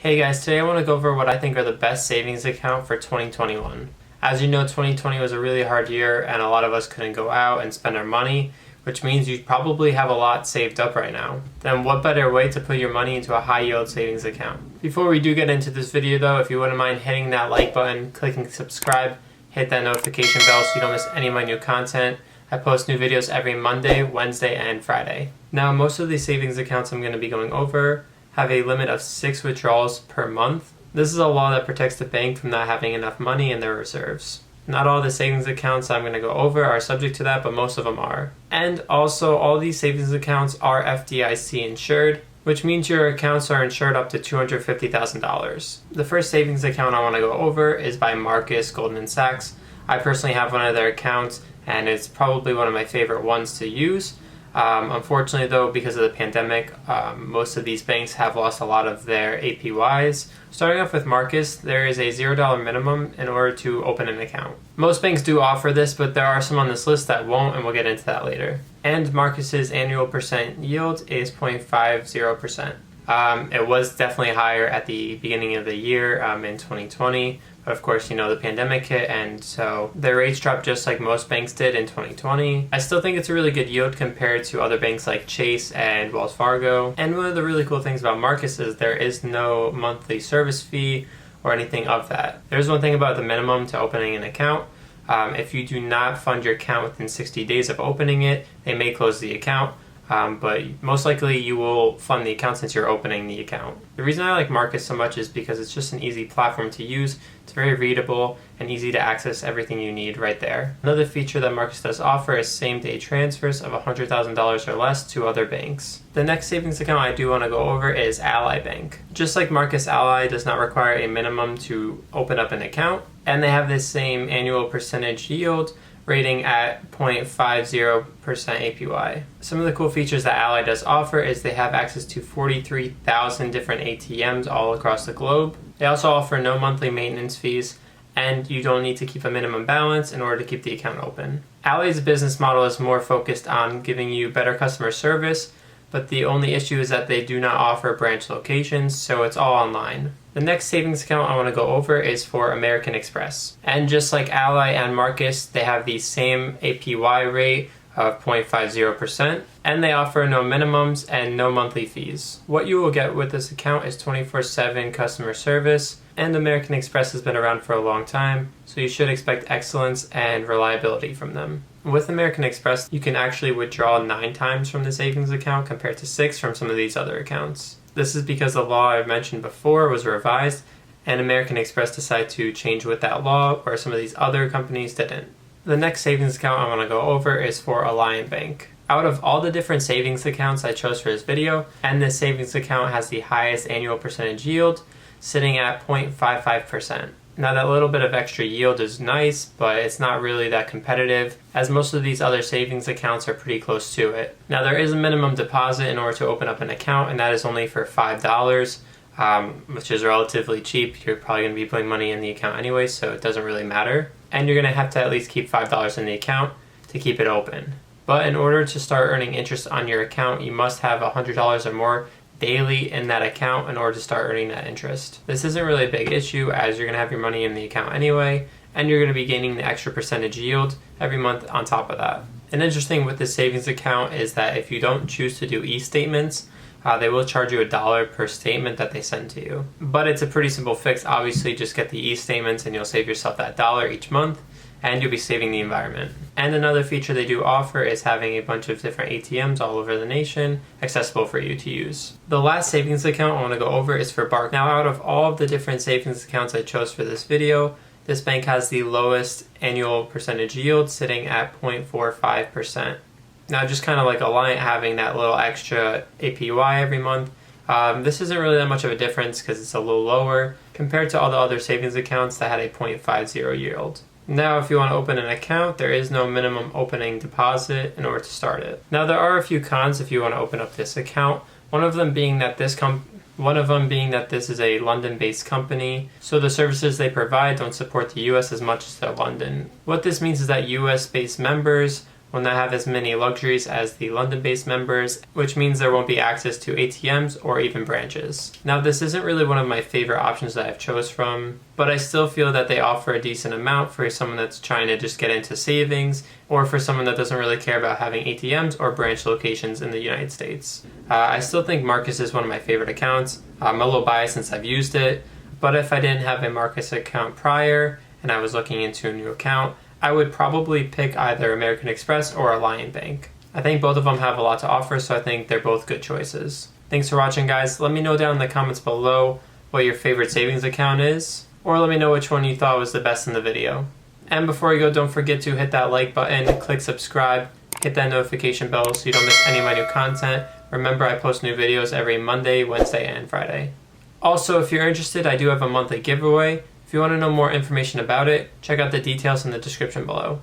Hey guys, today I want to go over what I think are the best savings account for 2021. As you know, 2020 was a really hard year and a lot of us couldn't go out and spend our money, which means you probably have a lot saved up right now. Then what better way to put your money into a high yield savings account? Before we do get into this video though, if you wouldn't mind hitting that like button, clicking subscribe, hit that notification bell so you don't miss any of my new content. I post new videos every Monday, Wednesday, and Friday. Now most of these savings accounts I'm going to be going over have a limit of 6 withdrawals per month. This is a law that protects the bank from not having enough money in their reserves. Not all the savings accounts I'm going to go over are subject to that, but most of them are. And also, all these savings accounts are FDIC insured, which means your accounts are insured up to $250,000. The first savings account I want to go over is by Marcus Goldman Sachs. I personally have one of their accounts, and it's probably one of my favorite ones to use. Unfortunately though, because of the pandemic, most of these banks have lost a lot of their APYs. Starting off with Marcus, there is a $0 minimum in order to open an account. Most banks do offer this, but there are some on this list that won't, and we'll get into that later. And Marcus's annual percent yield is 0.50%. It was definitely higher at the beginning of the year in 2020. But of course, you know, the pandemic hit, and so their rates dropped just like most banks did in 2020. I still think it's a really good yield compared to other banks like Chase and Wells Fargo. And one of the really cool things about Marcus is there is no monthly service fee or anything of that. There's one thing about the minimum to opening an account. If you do not fund your account within 60 days of opening it, they may close the account. But most likely you will fund the account since you're opening the account. The reason I like Marcus so much is because it's just an easy platform to use. It's very readable and easy to access everything you need right there. Another feature that Marcus does offer is same-day transfers of $100,000 or less to other banks. The next savings account I do want to go over is Ally Bank. Just like Marcus, Ally does not require a minimum to open up an account, and they have this same annual percentage yield rating at 0.50% APY. Some of the cool features that Ally does offer is they have access to 43,000 different ATMs all across the globe. They also offer no monthly maintenance fees, and you don't need to keep a minimum balance in order to keep the account open. Ally's business model is more focused on giving you better customer service, but the only issue is that they do not offer branch locations, so it's all online. The next savings account I want to go over is for American Express. And just like Ally and Marcus, they have the same APY rate of 0.50%, and they offer no minimums and no monthly fees. What you will get with this account is 24/7 customer service, and American Express has been around for a long time, so you should expect excellence and reliability from them. With American Express, you can actually withdraw 9 times from the savings account compared to 6 from some of these other accounts. This is because the law I mentioned before was revised, and American Express decided to change with that law, where some of these other companies didn't. The next savings account I want to go over is for Alliant Bank. Out of all the different savings accounts I chose for this video, and this savings account has the highest annual percentage yield, sitting at 0.55%. Now that little bit of extra yield is nice, but it's not really that competitive, as most of these other savings accounts are pretty close to it. Now there is a minimum deposit in order to open up an account, and that is only for $5, which is relatively cheap. You're probably going to be putting money in the account anyway, so it doesn't really matter. And you're going to have to at least keep $5 in the account to keep it open. But in order to start earning interest on your account, you must have $100 or more daily in that account in order to start earning that interest. This isn't really a big issue, as you're going to have your money in the account anyway, and you're going to be gaining the extra percentage yield every month on top of that. And interesting with this savings account is that if you don't choose to do e-statements, they will charge you $1 per statement that they send to you. But it's a pretty simple fix. Obviously, just get the e-statements and you'll save yourself that $1 each month, and you'll be saving the environment. And another feature they do offer is having a bunch of different ATMs all over the nation accessible for you to use. The last savings account I want to go over is for Barclays. Now out of all of the different savings accounts I chose for this video, this bank has the lowest annual percentage yield, sitting at 0.45%. Now just kind of like Alliant having that little extra APY every month, this isn't really that much of a difference because it's a little lower compared to all the other savings accounts that had a 0.50 yield. Now, if you want to open an account, there is no minimum opening deposit in order to start it. Now, there are a few cons if you want to open up this account. One of them being that this is a London-based company, so the services they provide don't support the US as much as they're London. What this means is that US-based members will not have as many luxuries as the London-based members, which means there won't be access to ATMs or even branches. Now, this isn't really one of my favorite options that I've chose from, but I still feel that they offer a decent amount for someone that's trying to just get into savings, or for someone that doesn't really care about having ATMs or branch locations in the United States. I still think Marcus is one of my favorite accounts. I'm a little biased since I've used it, but if I didn't have a Marcus account prior and I was looking into a new account, I would probably pick either American Express or Alliant Bank. I think both of them have a lot to offer, so I think they're both good choices. Thanks for watching, guys. Let me know down in the comments below what your favorite savings account is, or let me know which one you thought was the best in the video. And before you go, don't forget to hit that like button, click subscribe, hit that notification bell so you don't miss any of my new content. Remember, I post new videos every Monday, Wednesday, and Friday. Also, if you're interested, I do have a monthly giveaway. If you want to know more information about it, check out the details in the description below.